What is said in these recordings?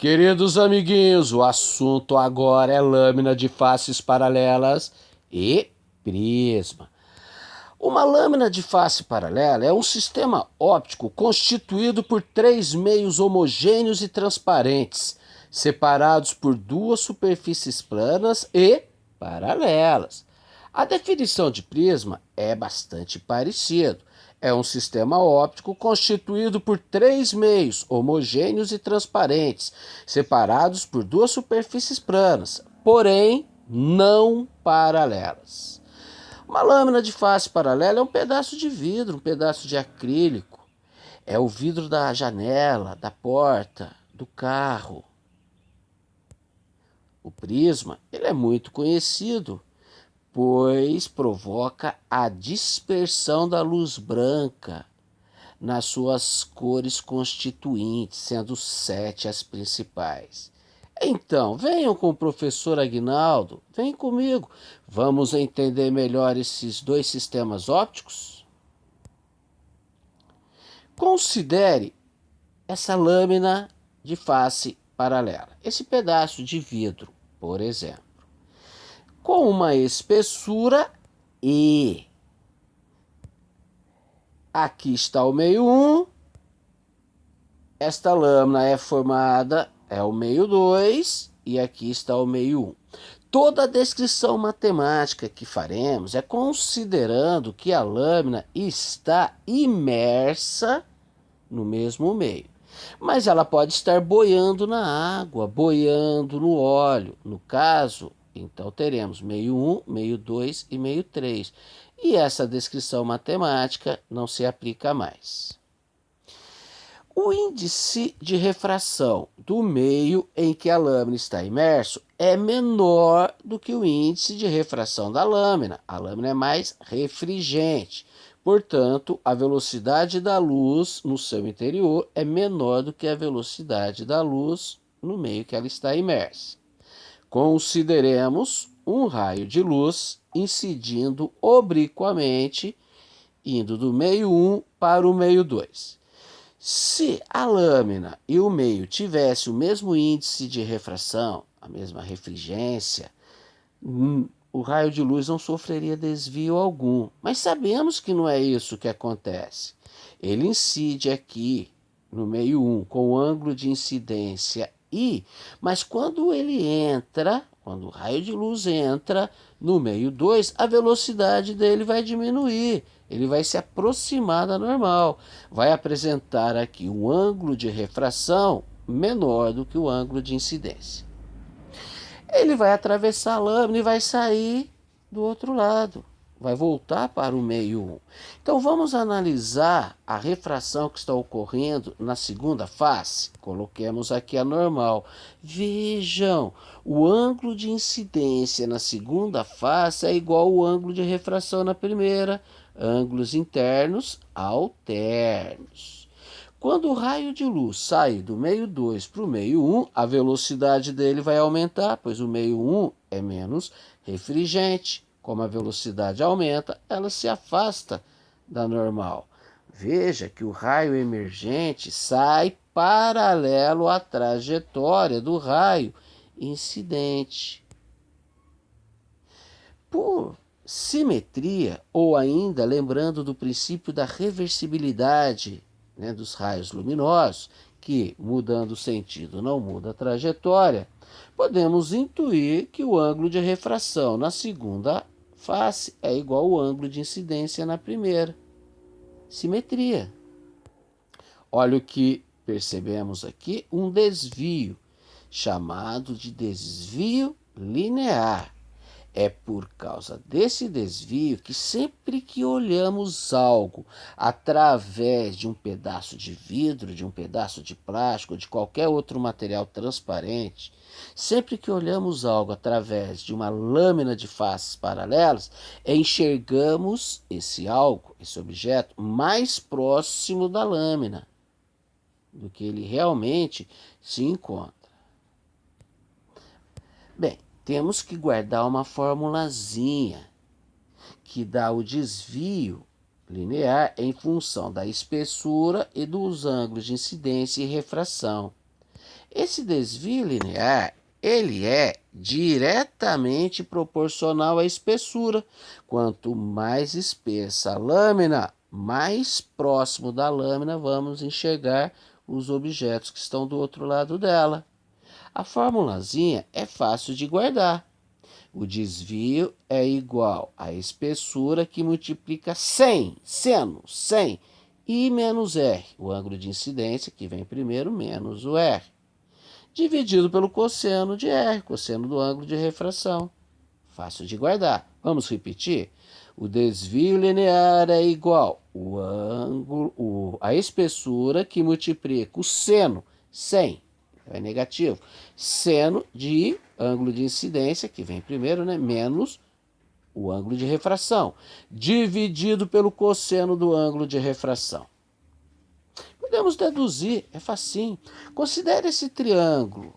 Queridos amiguinhos, o assunto agora é lâmina de faces paralelas e prisma. Uma lâmina de face paralela é um sistema óptico constituído por três meios homogêneos e transparentes, separados por duas superfícies planas e paralelas. A definição de prisma é bastante parecida. É um sistema óptico constituído por três meios homogêneos e transparentes, separados por duas superfícies planas, porém não paralelas. Uma lâmina de face paralela é um pedaço de vidro, um pedaço de acrílico. É o vidro da janela, da porta, do carro. O prisma, ele é muito conhecido, pois provoca a dispersão da luz branca nas suas cores constituintes, sendo 7 as principais. Então, venham com o professor Aguinaldo, vem comigo. Vamos entender melhor esses dois sistemas ópticos? Considere essa lâmina de face paralela, esse pedaço de vidro, por exemplo, com uma espessura E. Aqui está o meio 1. Esta lâmina é formada, é o meio 2, e aqui está o meio 1. Toda a descrição matemática que faremos é considerando que a lâmina está imersa no mesmo meio. Mas ela pode estar boiando na água, boiando no óleo. No caso, então teremos meio 1, meio 2 e meio 3. E essa descrição matemática não se aplica mais. O índice de refração do meio em que a lâmina está imerso é menor do que o índice de refração da lâmina. A lâmina é mais refringente. Portanto, a velocidade da luz no seu interior é menor do que a velocidade da luz no meio que ela está imersa. Consideremos um raio de luz incidindo obliquamente, indo do meio 1 para o meio 2. Se a lâmina e o meio tivessem o mesmo índice de refração, a mesma refringência, o raio de luz não sofreria desvio algum. Mas sabemos que não é isso que acontece. Ele incide aqui no meio 1 com o ângulo de incidência I, mas quando ele entra, quando o raio de luz entra no meio 2, a velocidade dele vai diminuir. Ele vai se aproximar da normal. Vai apresentar aqui um ângulo de refração menor do que o ângulo de incidência. Ele vai atravessar a lâmina e vai sair do outro lado. Vai voltar para o meio 1. Então vamos analisar a refração que está ocorrendo na segunda face. Coloquemos aqui a normal. Vejam, o ângulo de incidência na segunda face é igual ao ângulo de refração na primeira. Ângulos internos alternos. Quando o raio de luz sair do meio 2 para o meio 1, a velocidade dele vai aumentar, pois o meio 1 é menos refringente. Como a velocidade aumenta, ela se afasta da normal. Veja que o raio emergente sai paralelo à trajetória do raio incidente. Por simetria, ou ainda lembrando do princípio da reversibilidade, dos raios luminosos, que mudando o sentido não muda a trajetória, podemos intuir que o ângulo de refração na segunda face é igual ao ângulo de incidência na primeira. Simetria. Olha o que percebemos aqui, um desvio, chamado de desvio linear. É por causa desse desvio que sempre que olhamos algo através de um pedaço de vidro, de um pedaço de plástico, de qualquer outro material transparente, sempre que olhamos algo através de uma lâmina de faces paralelas, enxergamos esse algo, esse objeto, mais próximo da lâmina do que ele realmente se encontra. Bem, temos que guardar uma formulazinha que dá o desvio linear em função da espessura e dos ângulos de incidência e refração. Esse desvio linear, ele é diretamente proporcional à espessura. Quanto mais espessa a lâmina, mais próximo da lâmina vamos enxergar os objetos que estão do outro lado dela. A formulazinha é fácil de guardar. O desvio é igual à espessura que multiplica 100, seno, 100, I menos R, o ângulo de incidência que vem primeiro, menos o R, dividido pelo cosseno de R, cosseno do ângulo de refração. Fácil de guardar. Vamos repetir? O desvio linear é igual à espessura que multiplica o seno, 100, é negativo, seno de ângulo de incidência, que vem primeiro, né, menos o ângulo de refração, dividido pelo cosseno do ângulo de refração. Podemos deduzir, é facinho. Considere esse triângulo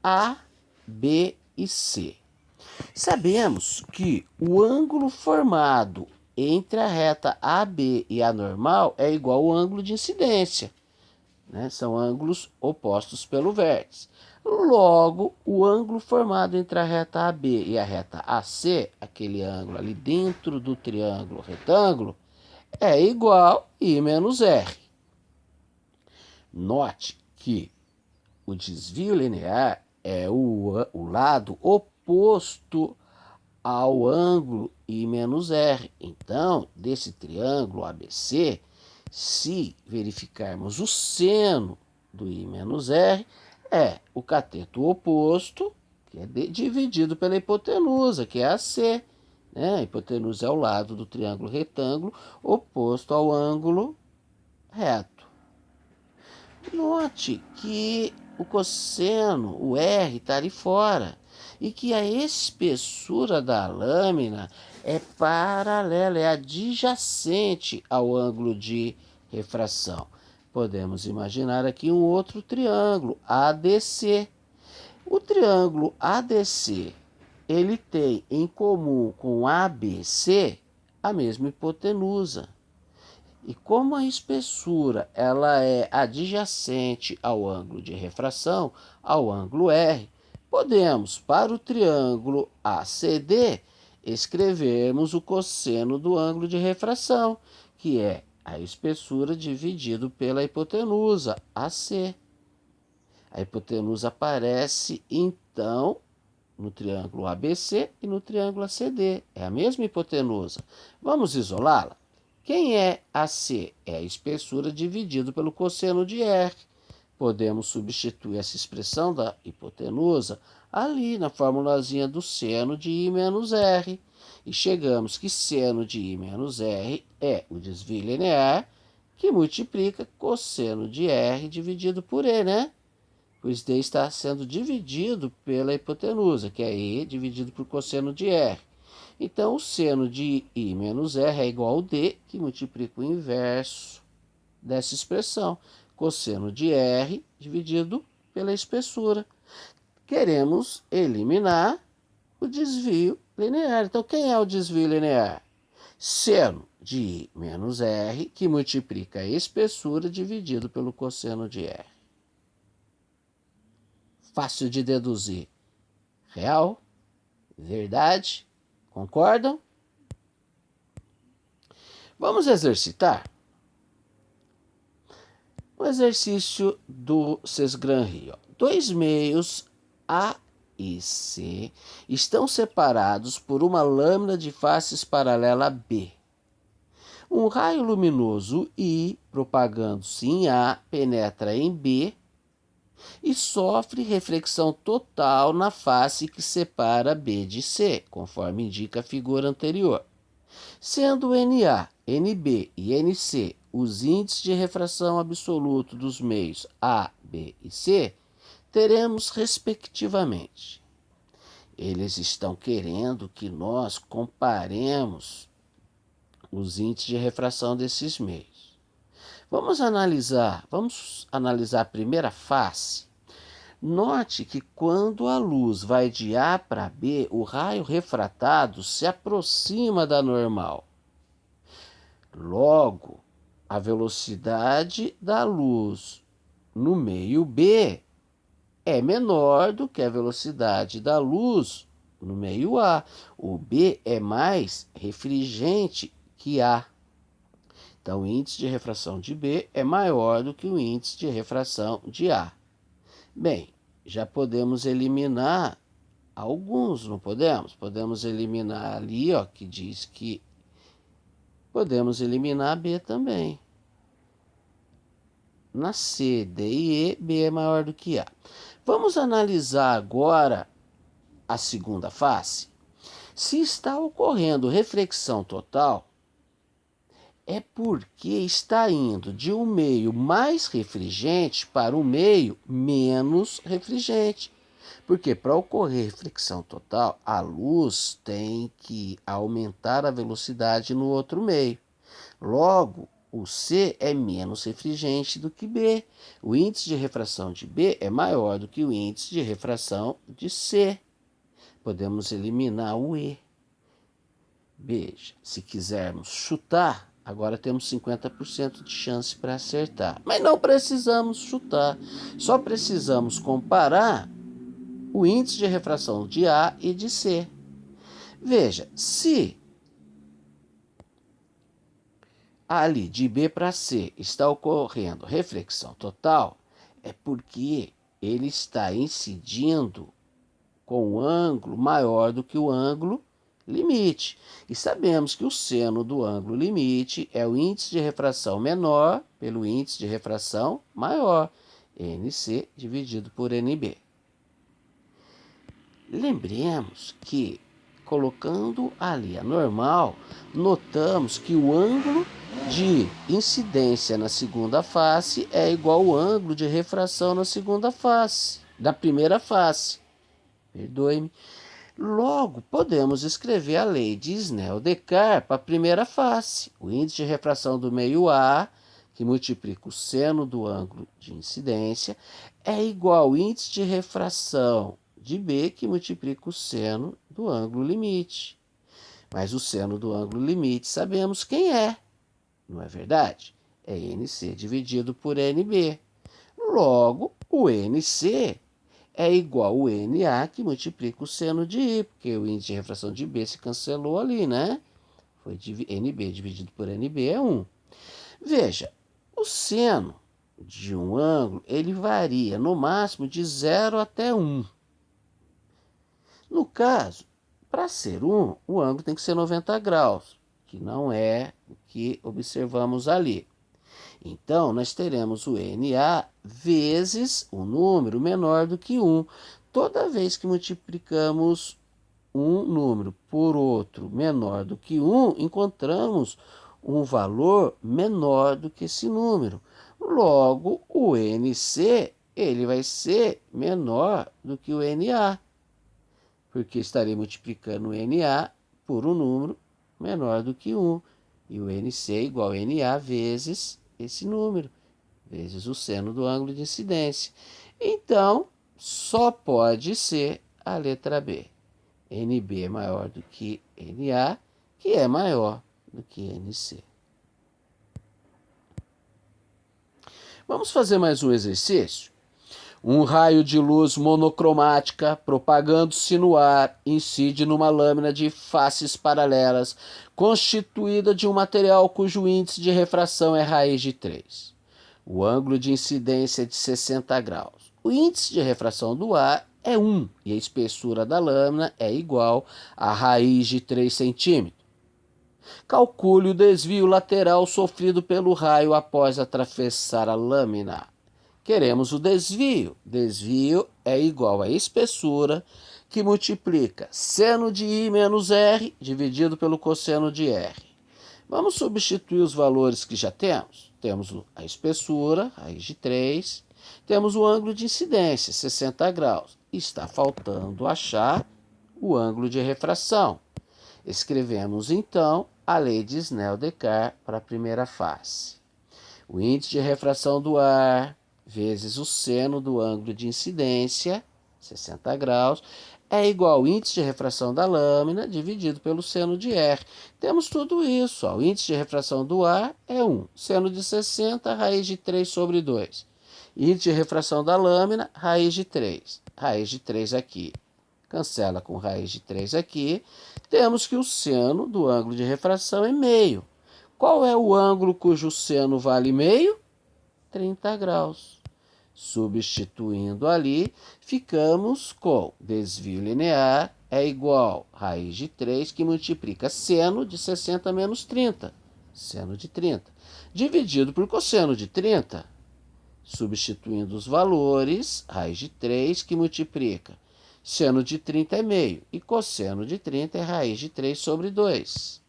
A, B e C. Sabemos que o ângulo formado entre a reta AB e a normal é igual ao ângulo de incidência, né? São ângulos opostos pelo vértice. Logo, o ângulo formado entre a reta AB e a reta AC, aquele ângulo ali dentro do triângulo retângulo, é igual a I menos R. Note que o desvio linear é o lado oposto ao ângulo I menos R. Então, desse triângulo ABC, se verificarmos o seno do I menos R, é o cateto oposto, que é dividido pela hipotenusa, que é AC. Né? A hipotenusa é o lado do triângulo retângulo oposto ao ângulo reto. Note que o cosseno, o R, está ali fora, e que a espessura da lâmina é paralela, é adjacente ao ângulo de refração. Podemos imaginar aqui um outro triângulo, ADC. O triângulo ADC, ele tem em comum com ABC a mesma hipotenusa. E como a espessura ela é adjacente ao ângulo de refração, ao ângulo R, podemos, para o triângulo ACD, escrevermos o cosseno do ângulo de refração, que é a espessura dividido pela hipotenusa, AC. A hipotenusa aparece, então, no triângulo ABC e no triângulo ACD. É a mesma hipotenusa. Vamos isolá-la? Quem é AC? É a espessura dividido pelo cosseno de R. Podemos substituir essa expressão da hipotenusa ali na formulazinha do seno de I menos R. E chegamos que seno de I menos R é o desvio linear que multiplica cosseno de R dividido por E, né? Pois D está sendo dividido pela hipotenusa, que é E dividido por cosseno de R. Então, o seno de I menos R é igual ao D, que multiplica o inverso dessa expressão. Cosseno de R dividido pela espessura. Queremos eliminar o desvio linear. Então, quem é o desvio linear? Seno de I menos R, que multiplica a espessura dividido pelo cosseno de R. Fácil de deduzir. Real? Verdade? Concordam? Vamos exercitar? O exercício do Sesgran-Rio. Dois meios A e C estão separados por uma lâmina de faces paralela B. Um raio luminoso I, propagando-se em A, penetra em B e sofre reflexão total na face que separa B de C, conforme indica a figura anterior. Sendo NA, NB e NC os índices de refração absoluto dos meios A, B e C, teremos respectivamente. Eles estão querendo que nós comparemos os índices de refração desses meios. Vamos analisar a primeira face. Note que quando a luz vai de A para B, o raio refratado se aproxima da normal. Logo, a velocidade da luz no meio B é menor do que a velocidade da luz no meio A. O B é mais refringente que A. Então, o índice de refração de B é maior do que o índice de refração de A. Bem, já podemos eliminar alguns, não podemos? Podemos eliminar ali, ó, que diz que podemos eliminar B também. Na C, D e E, B é maior do que A. Vamos analisar agora a segunda face? Se está ocorrendo reflexão total, é porque está indo de um meio mais refringente para um meio menos refringente. Porque para ocorrer reflexão total, a luz tem que aumentar a velocidade no outro meio. Logo, o C é menos refringente do que B. O índice de refração de B é maior do que o índice de refração de C. Podemos eliminar o E. Veja, se quisermos chutar, agora temos 50% de chance para acertar. Mas não precisamos chutar, só precisamos comparar o índice de refração de A e de C. Veja, se ali de B para C está ocorrendo reflexão total, é porque ele está incidindo com um ângulo maior do que o ângulo limite. E sabemos que o seno do ângulo limite é o índice de refração menor pelo índice de refração maior, NC dividido por NB. Lembremos que, colocando ali a normal, notamos que o ângulo de incidência na segunda face é igual ao ângulo de refração na segunda face, da primeira face. Perdoe-me. Logo, podemos escrever a lei de Snell-Descartes para a primeira face. O índice de refração do meio A, que multiplica o seno do ângulo de incidência, é igual ao índice de refração de B, que multiplica o seno do ângulo limite. Mas o seno do ângulo limite sabemos quem é, não é verdade? É NC dividido por NB. Logo, o NC é igual ao NA, que multiplica o seno de I, porque o índice de refração de B se cancelou ali, né? Foi NB dividido por NB é 1. Veja, o seno de um ângulo, ele varia no máximo de 0 até 1. No caso, para ser 1, o ângulo tem que ser 90 graus, que não é o que observamos ali. Então, nós teremos o NA vezes um número menor do que 1. Toda vez que multiplicamos um número por outro menor do que 1, encontramos um valor menor do que esse número. Logo, o NC ele vai ser menor do que o NA, porque estarei multiplicando o NA por um número menor do que 1. E o NC é igual a NA vezes esse número, vezes o seno do ângulo de incidência. Então, só pode ser a letra B. NB é maior do que NA, que é maior do que NC. Vamos fazer mais um exercício? Um raio de luz monocromática, propagando-se no ar, incide numa lâmina de faces paralelas, constituída de um material cujo índice de refração é raiz de 3. O ângulo de incidência é de 60 graus. O índice de refração do ar é 1 e a espessura da lâmina é igual a raiz de 3 centímetros. Calcule o desvio lateral sofrido pelo raio após atravessar a lâmina. Queremos o desvio. Desvio é igual à espessura, que multiplica seno de I menos R dividido pelo cosseno de R. Vamos substituir os valores que já temos. Temos a espessura, raiz de 3. Temos o ângulo de incidência, 60 graus. Está faltando achar o ângulo de refração. Escrevemos, então, a lei de Snell-Descartes para a primeira face. O índice de refração do ar vezes o seno do ângulo de incidência, 60 graus, é igual ao índice de refração da lâmina dividido pelo seno de R. Temos tudo isso. Ó. O índice de refração do ar é 1. Seno de 60, raiz de 3 sobre 2. Índice de refração da lâmina, raiz de 3. Raiz de 3 aqui. Cancela com raiz de 3 aqui. Temos que o seno do ângulo de refração é meio. Qual é o ângulo cujo seno vale meio? 30 graus. Substituindo ali, ficamos com desvio linear é igual a raiz de 3, que multiplica seno de 60 menos 30. Seno de 30. Dividido por cosseno de 30. Substituindo os valores, raiz de 3, que multiplica seno de 30 é meio, e cosseno de 30 é raiz de 3 sobre 2.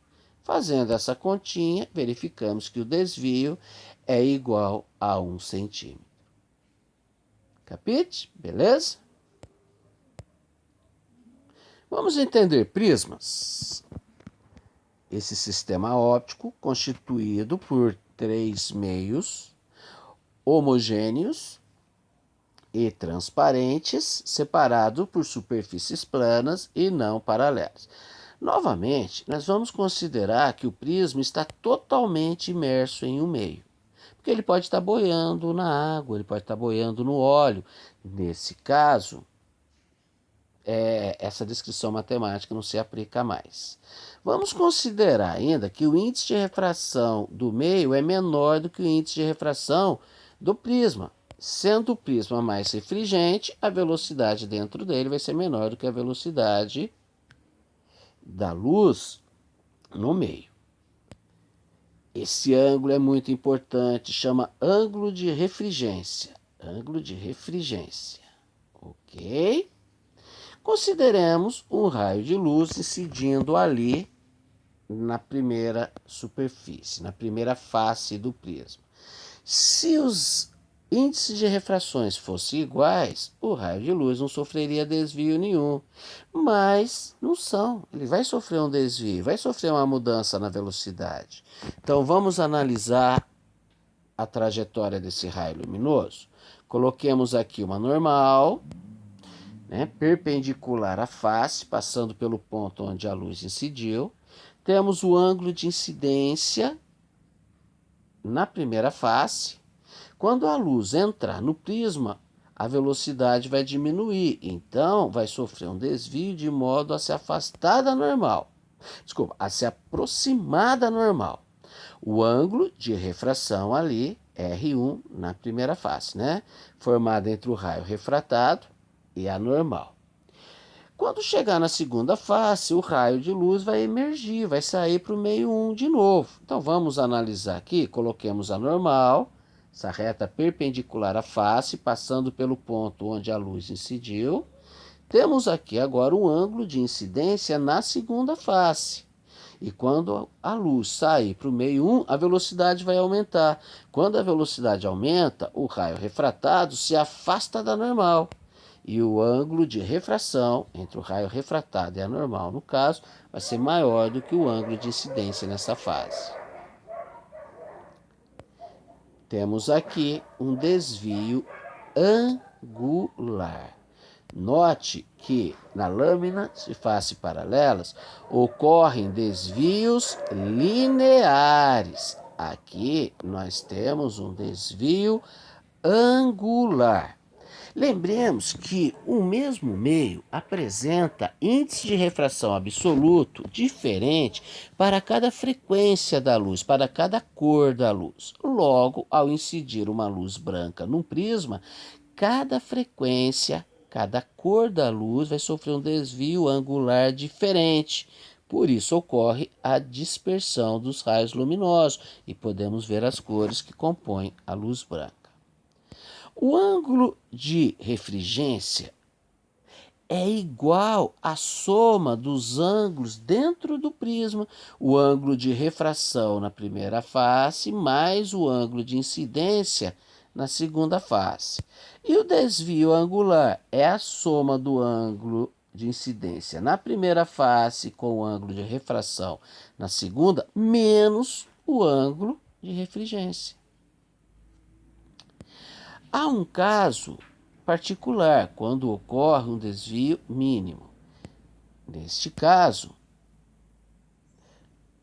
Fazendo essa continha, verificamos que o desvio é igual a 1 centímetro. Capite? Beleza? Vamos entender prismas. Esse sistema óptico constituído por 3 meios homogêneos e transparentes, separado por superfícies planas e não paralelas. Novamente, nós vamos considerar que o prisma está totalmente imerso em um meio, porque ele pode estar boiando na água, ele pode estar boiando no óleo. Nesse caso, essa descrição matemática não se aplica mais. Vamos considerar ainda que o índice de refração do meio é menor do que o índice de refração do prisma. Sendo o prisma mais refringente, a velocidade dentro dele vai ser menor do que a velocidade da luz no meio. Esse ângulo é muito importante, chama ângulo de refringência. Ângulo de refringência. Ok? Consideremos um raio de luz incidindo ali na primeira superfície, na primeira face do prisma. Se os índices de refrações fossem iguais, o raio de luz não sofreria desvio nenhum. Mas não são. Ele vai sofrer um desvio, vai sofrer uma mudança na velocidade. Então vamos analisar a trajetória desse raio luminoso. Coloquemos aqui uma normal, perpendicular à face, passando pelo ponto onde a luz incidiu. Temos o ângulo de incidência na primeira face. Quando a luz entrar no prisma, a velocidade vai diminuir, então vai sofrer um desvio de modo a se afastar da normal. Desculpa, a se aproximar da normal. O ângulo de refração ali, R1, na primeira face, formado entre o raio refratado e a normal. Quando chegar na segunda face, o raio de luz vai emergir, vai sair para o meio 1 de novo. Então vamos analisar aqui, coloquemos a normal, essa reta perpendicular à face, passando pelo ponto onde a luz incidiu. Temos aqui agora um ângulo de incidência na segunda face. E quando a luz sair para o meio 1, a velocidade vai aumentar. Quando a velocidade aumenta, o raio refratado se afasta da normal. E o ângulo de refração entre o raio refratado e a normal, no caso, vai ser maior do que o ângulo de incidência nessa fase. Temos aqui um desvio angular. Note que na lâmina de face paralelas ocorrem desvios lineares. Aqui nós temos um desvio angular. Lembremos que o mesmo meio apresenta índice de refração absoluto diferente para cada frequência da luz, para cada cor da luz. Logo, ao incidir uma luz branca num prisma, cada frequência, cada cor da luz vai sofrer um desvio angular diferente. Por isso ocorre a dispersão dos raios luminosos e podemos ver as cores que compõem a luz branca. O ângulo de refringência é igual à soma dos ângulos dentro do prisma, o ângulo de refração na primeira face mais o ângulo de incidência na segunda face. E o desvio angular é a soma do ângulo de incidência na primeira face com o ângulo de refração na segunda, menos o ângulo de refringência. Há um caso particular, quando ocorre um desvio mínimo. Neste caso,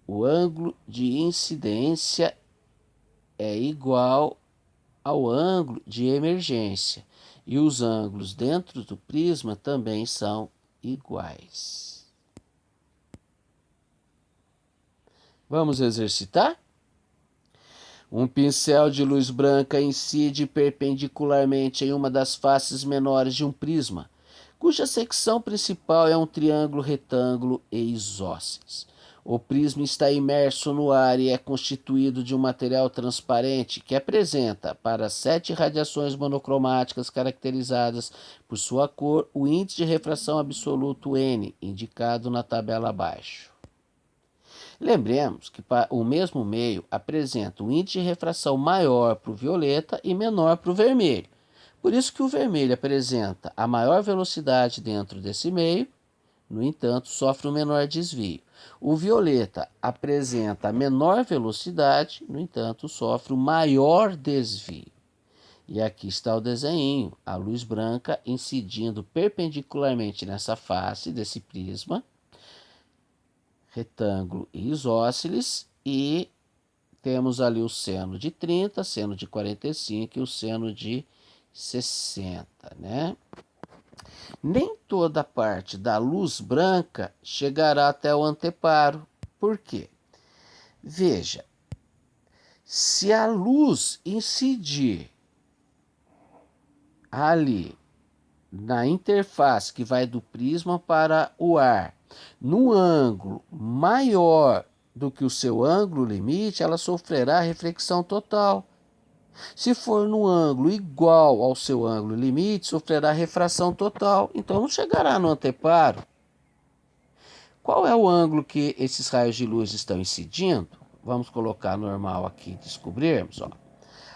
o ângulo de incidência é igual ao ângulo de emergência. E os ângulos dentro do prisma também são iguais. Vamos exercitar? Um pincel de luz branca incide perpendicularmente em uma das faces menores de um prisma, cuja secção principal é um triângulo retângulo e isósceles. O prisma está imerso no ar e é constituído de um material transparente que apresenta, para 7 radiações monocromáticas caracterizadas por sua cor, o índice de refração absoluto N, indicado na tabela abaixo. Lembremos que o mesmo meio apresenta um índice de refração maior para o violeta e menor para o vermelho. Por isso que o vermelho apresenta a maior velocidade dentro desse meio, no entanto, sofre um menor desvio. O violeta apresenta a menor velocidade, no entanto, sofre o maior desvio. E aqui está o desenho, a luz branca incidindo perpendicularmente nessa face desse prisma, retângulo e isósceles, e temos ali o seno de 30, seno de 45 e o seno de 60, né? Nem toda parte da luz branca chegará até o anteparo. Por quê? Veja, se a luz incidir ali na interface que vai do prisma para o ar, num ângulo maior do que o seu ângulo limite, ela sofrerá reflexão total. Se for no ângulo igual ao seu ângulo limite, sofrerá refração total, então não chegará no anteparo. Qual é o ângulo que esses raios de luz estão incidindo? Vamos colocar normal aqui, descobrirmos. Ó.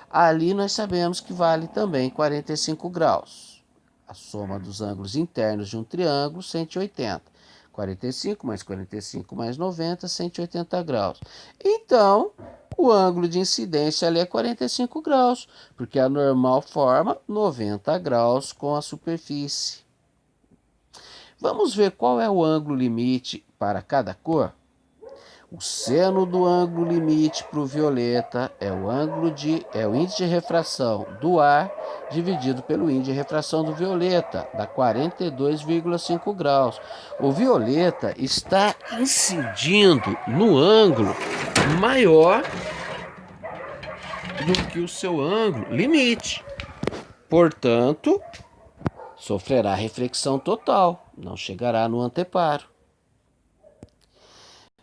Ali nós sabemos que vale também 45 graus. A soma dos ângulos internos de um triângulo, 180. 45 mais 45 mais 90, 180 graus. Então, o ângulo de incidência ali é 45 graus, porque a normal forma 90 graus com a superfície. Vamos ver qual é o ângulo limite para cada cor? O seno do ângulo limite para o violeta é o índice de refração do ar dividido pelo índice de refração do violeta, dá 42,5 graus. O violeta está incidindo no ângulo maior do que o seu ângulo limite. Portanto, sofrerá reflexão total, não chegará no anteparo.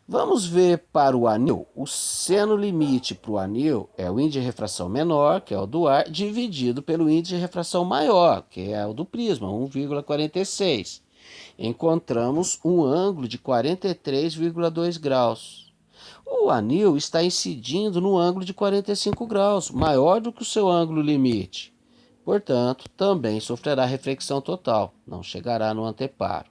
Vamos ver para o anil. O seno limite para o anil é o índice de refração menor, que é o do ar, dividido pelo índice de refração maior, que é o do prisma, 1,46. Encontramos um ângulo de 43,2 graus. O anil está incidindo no ângulo de 45 graus, maior do que o seu ângulo limite. Portanto, também sofrerá reflexão total, não chegará no anteparo.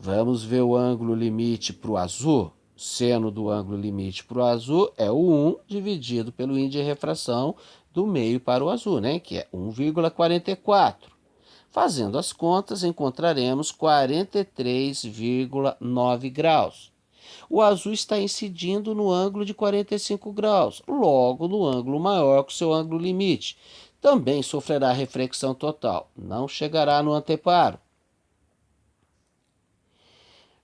Vamos ver o ângulo limite para o azul. Seno do ângulo limite para o azul é o 1 dividido pelo índice de refração do meio para o azul, né? Que é 1,44. Fazendo as contas, encontraremos 43,9 graus. O azul está incidindo no ângulo de 45 graus, logo no ângulo maior que o seu ângulo limite. Também sofrerá reflexão total, não chegará no anteparo.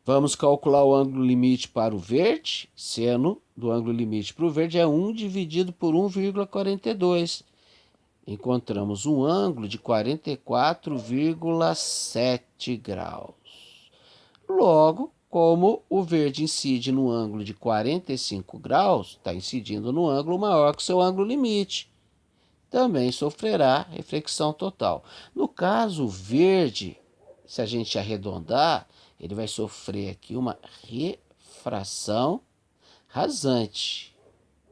Vamos calcular o ângulo limite para o verde. Seno do ângulo limite para o verde é 1 dividido por 1,42. Encontramos um ângulo de 44,7 graus. Logo, como o verde incide no ângulo de 45 graus, está incidindo no ângulo maior que o seu ângulo limite. Também sofrerá reflexão total. No caso verde, se a gente arredondar, ele vai sofrer aqui uma refração rasante,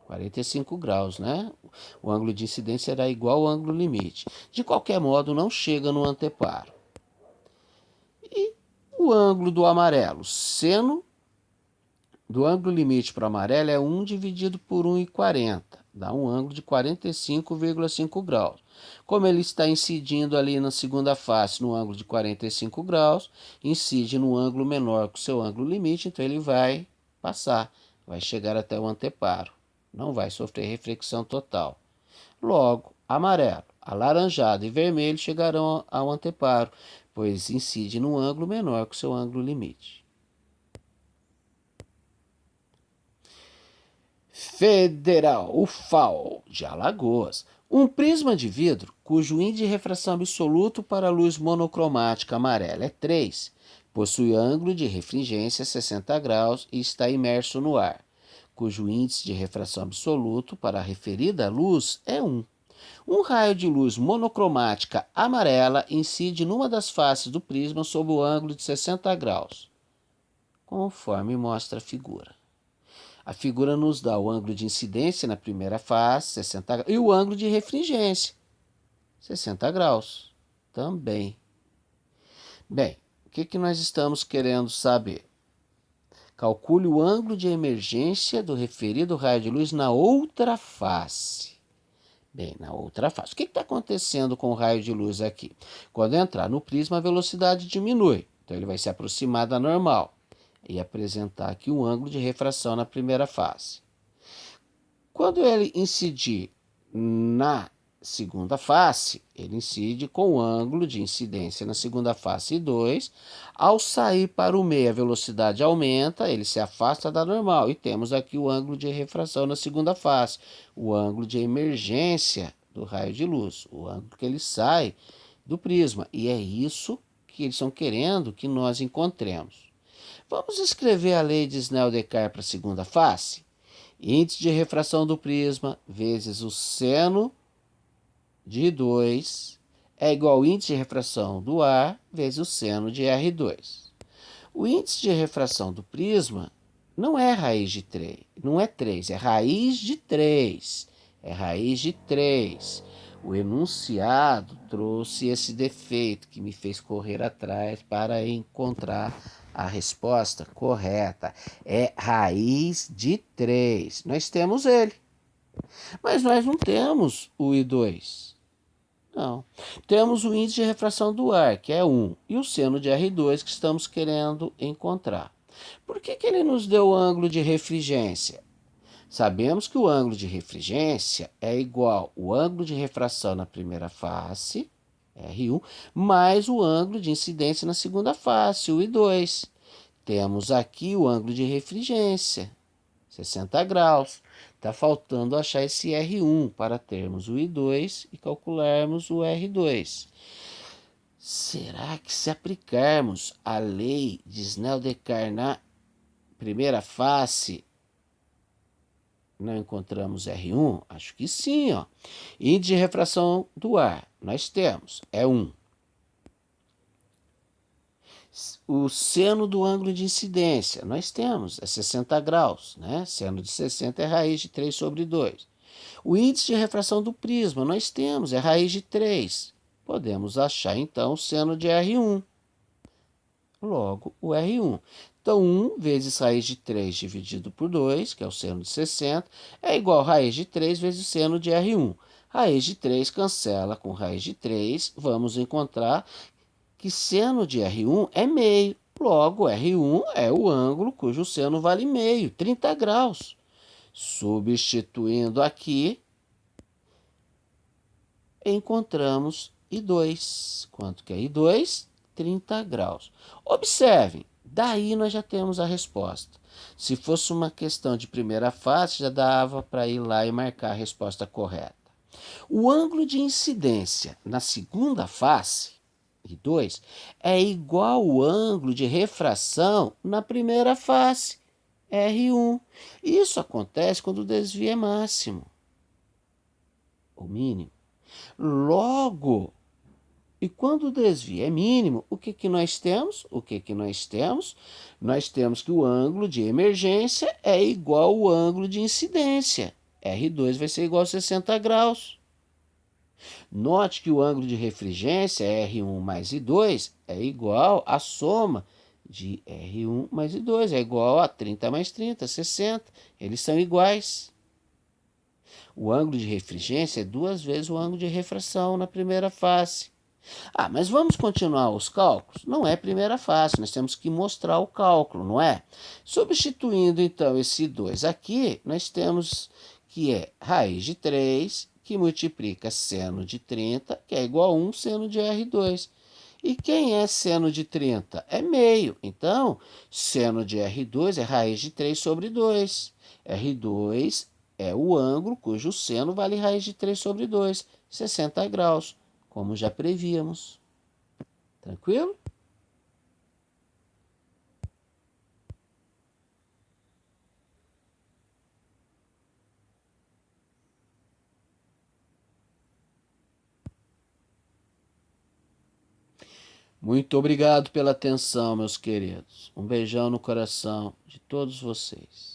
45 graus, né? O ângulo de incidência será igual ao ângulo limite. De qualquer modo, não chega no anteparo. E o ângulo do amarelo? Seno do ângulo limite para o amarelo é 1 dividido por 1,40. Dá um ângulo de 45,5 graus. Como ele está incidindo ali na segunda face no ângulo de 45 graus, incide no ângulo menor que o seu ângulo limite, então ele vai passar, vai chegar até o anteparo. Não vai sofrer reflexão total. Logo, amarelo, alaranjado e vermelho chegarão ao anteparo, pois incide num ângulo menor que o seu ângulo limite. Federal, o FAO, de Alagoas. Um prisma de vidro cujo índice de refração absoluto para a luz monocromática amarela é 3, possui ângulo de refringência 60 graus e está imerso no ar, cujo índice de refração absoluto para a referida luz é 1. Um raio de luz monocromática amarela incide numa das faces do prisma sob o ângulo de 60 graus, conforme mostra a figura. A figura nos dá o ângulo de incidência na primeira face, 60 graus, e o ângulo de refringência, 60 graus, também. Bem, o que nós estamos querendo saber? Calcule o ângulo de emergência do referido raio de luz na outra face. Bem, na outra face. O que está acontecendo com o raio de luz aqui? Quando entrar no prisma, a velocidade diminui. Então, ele vai se aproximar da normal e apresentar aqui um ângulo de refração na primeira face. Quando ele incidir na segunda face, ele incide com o ângulo de incidência na segunda face 2. Ao sair para o meio, a velocidade aumenta, ele se afasta da normal. E temos aqui o ângulo de refração na segunda face, o ângulo de emergência do raio de luz, o ângulo que ele sai do prisma. E é isso que eles estão querendo que nós encontremos. Vamos escrever a lei de Snell-Descartes para a segunda face? Índice de refração do prisma vezes o seno de 2 é igual ao índice de refração do ar vezes o seno de R2. O índice de refração do prisma não é raiz de 3, não é 3, é raiz de 3. É raiz de 3. O enunciado trouxe esse defeito que me fez correr atrás para encontrar a resposta correta. É raiz de 3. Nós temos ele, mas nós não temos o I2. Não. Temos o índice de refração do ar, que é 1, e o seno de R2 que estamos querendo encontrar. Por que ele nos deu o ângulo de refringência? Sabemos que o ângulo de refringência é igual ao ângulo de refração na primeira face, R1, mais o ângulo de incidência na segunda face, o I2. Temos aqui o ângulo de refringência, 60 graus. Está faltando achar esse R1 para termos o I2 e calcularmos o R2. Será que se aplicarmos a lei de Snell-Descartes na primeira face, não encontramos R1? Acho que sim. Ó. Índice de refração do ar, nós temos, é 1. O seno do ângulo de incidência, nós temos, é 60 graus, né? Seno de 60 é raiz de 3 sobre 2. O índice de refração do prisma, nós temos, é raiz de 3. Podemos achar, então, o seno de R1. Logo, o R1. Então, 1 vezes raiz de 3 dividido por 2, que é o seno de 60, é igual a raiz de 3 vezes o seno de R1. Raiz de 3 cancela com raiz de 3, vamos encontrar que seno de R1 é meio. Logo, R1 é o ângulo cujo seno vale meio, 30 graus. Substituindo aqui, encontramos I2. Quanto que é I2? 30 graus. Observem, daí nós já temos a resposta. Se fosse uma questão de primeira face, já dava para ir lá e marcar a resposta correta. O ângulo de incidência na segunda face, I2, é igual ao ângulo de refração na primeira face, R1. Isso acontece quando o desvio é máximo ou mínimo. Logo, e quando o desvio é mínimo, o que nós temos? Nós temos que o ângulo de emergência é igual ao ângulo de incidência. R2 vai ser igual a 60 graus. Note que o ângulo de refringência, R1 mais I2, é igual à soma de R1 mais I2, é igual a 30 mais 30, 60. Eles são iguais. O ângulo de refringência é 2 vezes o ângulo de refração na primeira face. Mas vamos continuar os cálculos? Não é primeira face, nós temos que mostrar o cálculo, não é? Substituindo, então, esse 2 aqui, nós temos que é raiz de 3 que multiplica seno de 30, que é igual a 1 seno de R2. E quem é seno de 30? É meio. Então, seno de R2 é raiz de 3 sobre 2. R2 é o ângulo cujo seno vale raiz de 3 sobre 2, 60 graus, como já prevíamos. Tranquilo? Muito obrigado pela atenção, meus queridos. Um beijão no coração de todos vocês.